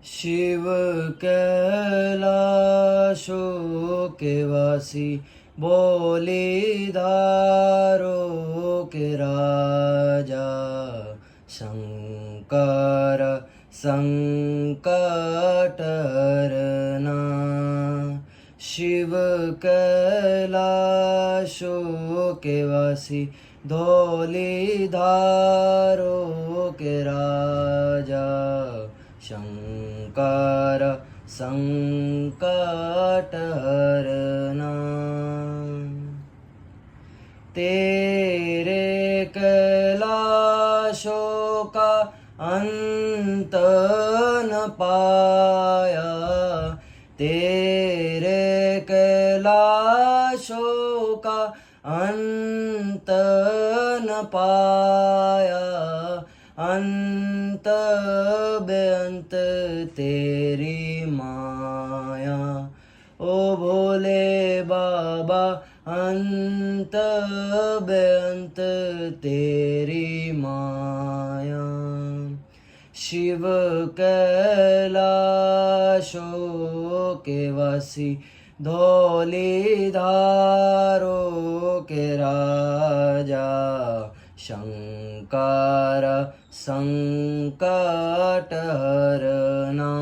शिव कैलाशो के वासी बोली धारो के राजा शंकर संकट हरना शिव कैलाशो के वासी धौली धारो के राजा शंकर संकट हरना तेरे कैलाशों का अंत न पाया तेरे कैलाशों का अंत न पाया अंत बेअंत तेरी माया ओ भोले बाबा अंत बेअंत तेरी माया शिव कैलाशों के वासी धौली धारो के राजा शंकर संकट हरना